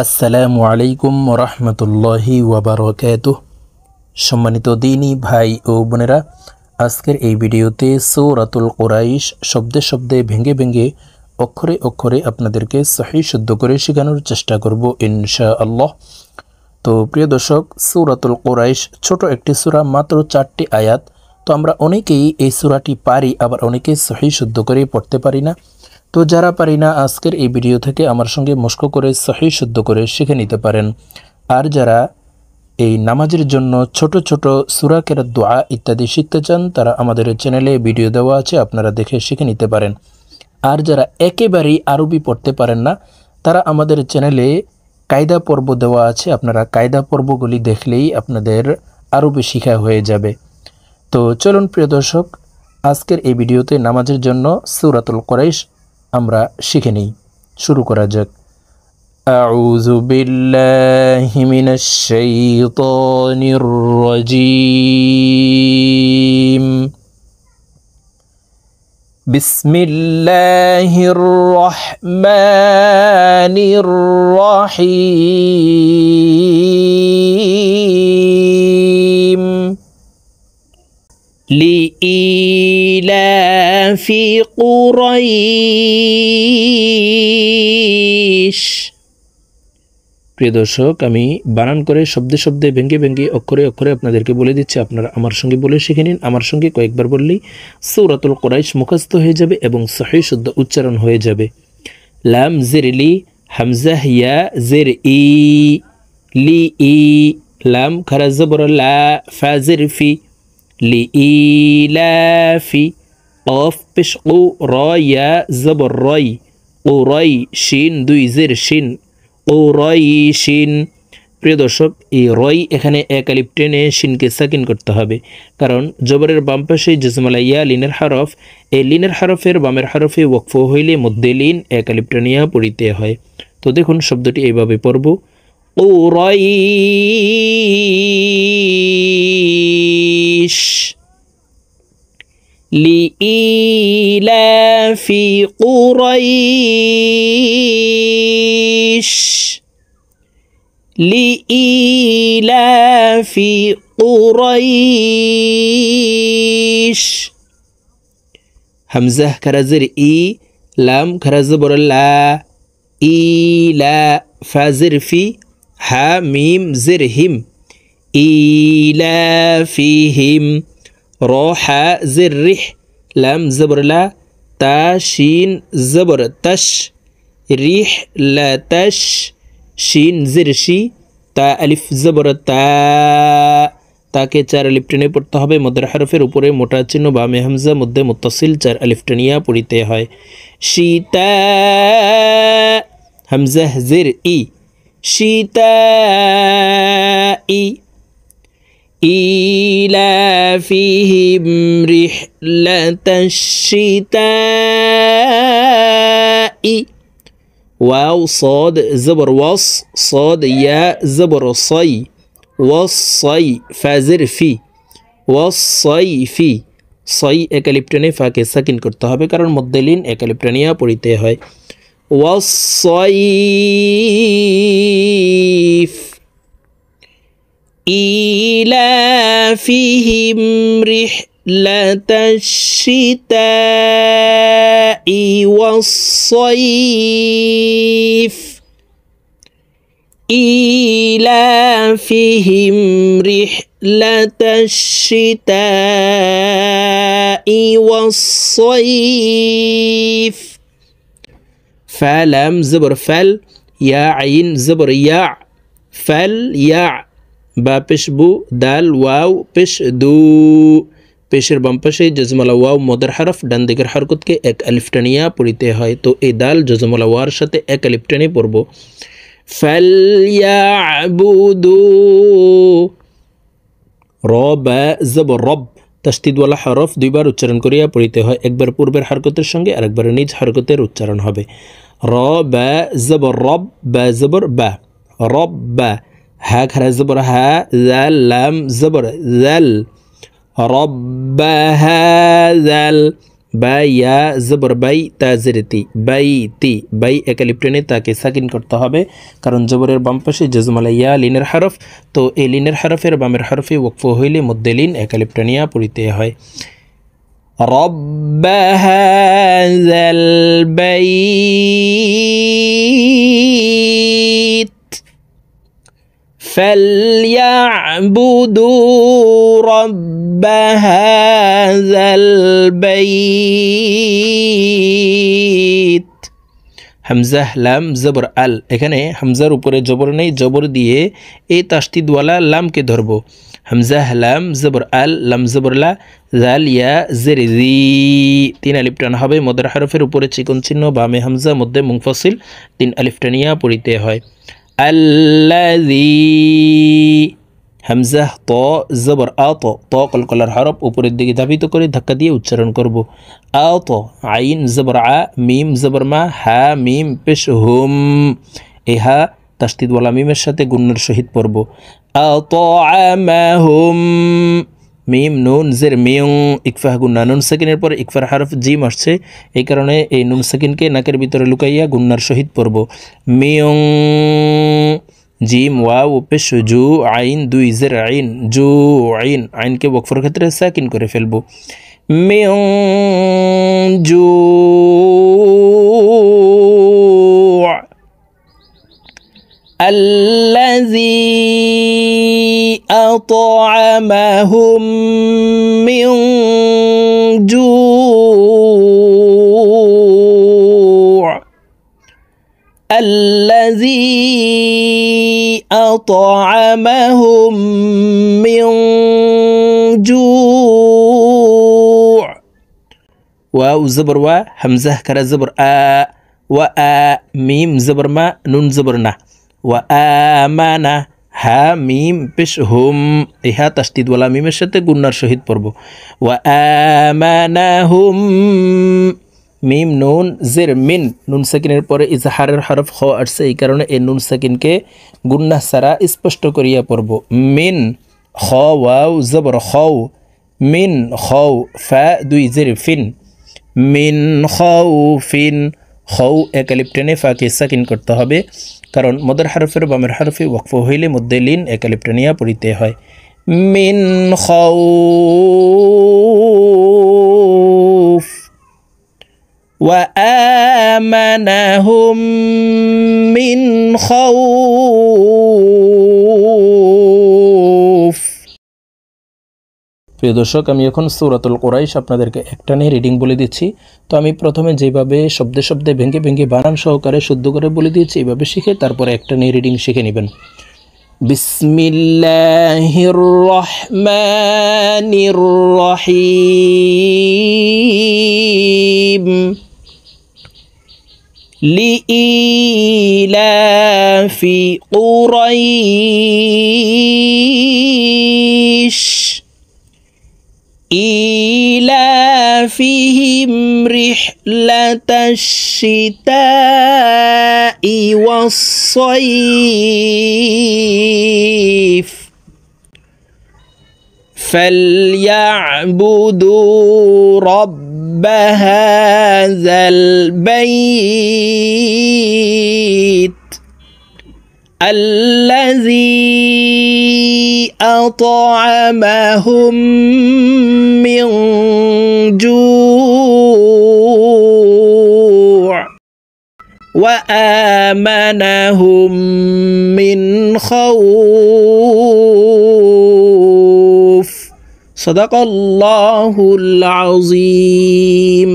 আসসালামু আলাইকুম রহমতুল্লাহি ওয়াবারাকাতুহ। সম্মানিত দিনী ভাই ও বোনেরা, আজকের এই ভিডিওতে সূরাতুল কুরাইশ শব্দে শব্দে ভেঙে ভেঙে অক্ষরে অক্ষরে আপনাদেরকে সহি শুদ্ধ করে শেখানোর চেষ্টা করব ইনশাআল্লাহ। তো প্রিয় দর্শক, সূরাতুল কুরাইশ ছোট একটি সূরা, মাত্র 4টি আয়াত। তো আমরা অনেকেই এই সূরাটি পারি, আবার অনেকে সহি শুদ্ধ করে পড়তে পারি না। তো যারা পারি না, আজকের এই ভিডিও থেকে আমার সঙ্গে মস্ক করে সহি শুদ্ধ করে শিখে নিতে পারেন। আর যারা এই নামাজের জন্য ছোট ছোট সূরা কেরাত, দোয়া ইত্যাদি শিখতে চান, তারা আমাদের চ্যানেলে ভিডিও দেওয়া আছে, আপনারা দেখে শিখে নিতে পারেন। আর যারা একেবারেই আরবি পড়তে পারেন না, তারা আমাদের চ্যানেলে কায়দা পর্ব দেওয়া আছে, আপনারা কায়দা পর্বগুলি দেখলেই আপনাদের আরবি শিখা হয়ে যাবে। তো চলুন প্রিয় দর্শক, আজকের এই ভিডিওতে নামাজের জন্য সূরাতুল কুরাইশ আমরা শিখে নিই। শুরু করা যাক। আউযু বিল্লাহি মিনাশ শাইতানির রাজীম। বিসমিল্লাহির রহমানির রহিম। لإيلاف قريش। প্রিয় দর্শক, আমি বানান করে শব্দে শব্দে ভেঙে ভেঙে অক্ষরে অক্ষরে আপনাদেরকে বলে দিচ্ছি, আপনারা আমার সঙ্গে বলে শিখে নিন। আমার সঙ্গে কয়েকবার বললেই সূরাতুল কুরাইশ মুখস্থ হয়ে যাবে এবং সহি শুদ্ধ উচ্চারণ হয়ে যাবে। লাম জের লি, হামজা ইয়া জের ই, লি ই, লাম খারা জবর লা, ফা জের ফি, লিইলাফি, কফ পেশ ও, র ইয়া জবর রয়, ও রয়, শিন দুই জের শিন, ও রয় শিন। প্রিয় দর্শক, এই রয় এখানে এক আলিফ টেনে শিনকে সাকিন করতে হবে, কারণ জবরের বাম পাশে জজমালা ইয়া লিনের হরফ, এই লিনের হরফের বামের হরফে ওয়াকফ হইলে মধ্যে লিন এক আলিফ টানিয়া পড়িতে হয়। তো দেখুন শব্দটি এইভাবে পড়ব। قريش لإيلاف قريش لإيلاف قريش। همزة كرزر إي، لام كرزبر لا، إيلا، فازر في، হা মিম জের হিম, ইলাফিহিম, র হা জের রিহ, লাম জবর লা, তা শিন জবর তাশ, রিহ লা তাশ, শিন জের শি, তা আলিফ জবর তা, তাকে 4 আলিফ টেনে পড়তে হবে। মধ্যের হরফের উপরে মোটা চিহ্ন বামে হামজা, মধ্যে মুত্তাসিল 4 আলিফ টেনিয়া পড়িতে হয়। শীতা, হামজা জের ই, شتاء، إيلافهم رحلة الشتاء، واو صاد زبر وص، صاد يا زبر صي، والصي فازر في، والصيف، صي এক আলিফ টেনে ফাকে সাকিন করতে হবে, কারণ মধ্যে লিন এক আলিফ টানিয়া পড়িতে হয়। والصيف إيلافهم رحلة الشتاء والصيف إيلافهم رحلة الشتاء والصيف। فلم زبر فل، يا عين زبر يا، فل يا، با পেশ বু, দাল ওয়াও পেশ দু, পেশের বাম পাশে জজমালা ওয়াও মদের হরফ, ডান দিকের হরকতকে এক আলিফ টানিয়া পড়িতে হয়। তো এই দাল জজমালা ওয়ার সাথে এক আলিফ টানি পড়ব। ফাল ইয়াবুদু, র বা জবর রব, তাসদিদওয়ালা হরফ দুইবার উচ্চারণ করিয়া পড়িতে হয়, একবার পূর্বের হরকতের সঙ্গে আরেকবার নিজ হরকতের উচ্চারণ হবে। র বা জবর রব, বা জবর বা, রব বা, হা খারা জবর হা, জাল লাম জবর জাল, রব্বা হাযাল, বা ইয়া জবর বাই তা জেরেতি বাইতি বাই এক আলিফ টেনে তাকে সাকিন করতে হবে, কারণ জবরের বাম পাশে জজমালা ইয়া লিনের হরফ। তো এই লিনের হরফের বামের হরফে ওয়াকফ হইলে মধ্যে লিন এক আলিফ টানিয়া পড়িতে হয়। রব্ব হাযাল বাইত فليعبدوا رب هذا البيت হামজা লাম জবর আল, এখানে হামজার উপরে জবর নেই, জবর দিয়ে এই তাসদিদওয়ালা লামকে ধরব। হামজা লাম জবর আল লাম জবর লা জাল ইয়া জের জি, 3 আলিফ টান হবে। মদের হরফের উপরে চিকন চিহ্ন, বামে হামজা মধ্যে মুনফাসিল, 3 আলিফ টানিয়া পড়িতে হয়। আল্লাযী হামজা ত জবর আত, ত কলকলার হরফ উপরের দিকে ধাবিত করে ধাক্কা দিয়ে উচ্চারণ করব। আত আইন জবর আ মিম জবর মা হা মিম পেশ হুম, এই হা তাসদিদওয়ালা মিমের সাথে গুন্নার সহিত পড়ব। আতআমাহুম মিম নুন জের মিয়ং ইকফা গুন্না, নুন সাকিনের পরে ইকফার হরফ জিম আসছে, এই কারণে এই নুন সাকিনকে নাকের ভিতরে লুকাইয়া গুন্নার সহিত পড়ব। মিয়ং জিম ওয়াও পেশ জু আইন 2 জের আইন জু আইন, আইনকে ওয়াকফের ক্ষেত্রে সাকিন করে ফেলব। মিয়ং জু الذي أطعمهم من جوع الذي أطعمهم من جوع واو زبر وا همزة كرا زبر آ وآ ميم زبر ما نون زبرنا وآمنا হা মিম পেশ হুম, ইহা তাসদিদওয়ালা মিমের সাথে গুন্নার সহিত পড়ব। ওয়ামানাহুম মিম নুন জের মিন, নুন সাকিনের পরে ইজহারের হরফ খ আসছে, এই কারণে এই নুন সাকিনকে গুন্না সারা স্পষ্ট করিয়া পড়ব। মিন খ ওয়াও জবর খৌ মিন খৌ ফা 2 জের ফিন মিন খৌ ফিন, খৌ এক আলিফ টেনে ফাকে সাকিন করতে হবে, কারণ মদের হরফের বামের হরফে ওয়াকফ হইলে মধ্যে লিন এক আলিফ টানিয়া পড়িতে হয়। মিন খাউফ ওয়া আমানাহুম মিন খাউফ। প্রিয় দর্শক, আমি এখন সূরাতুল কুরাইশ আপনাদেরকে একটানে রিডিং বলে দিচ্ছি। তো আমি প্রথমে যেভাবে শব্দে শব্দে ভেঙে ভেঙে বানান সহকারে শুদ্ধ করে বলে দিয়েছি, এইভাবে শিখে তারপরে একটানে রিডিং শিখে নেবেন। বিসমিল্লাহির রহমানির রহিম লিইলাফি কুরাইশ إيلافهم رحلة الشتاء والصيف فليعبدوا رب هذا البيت الذي أطعمهم من جوع وآمنهم من خوف صدق الله العظيم।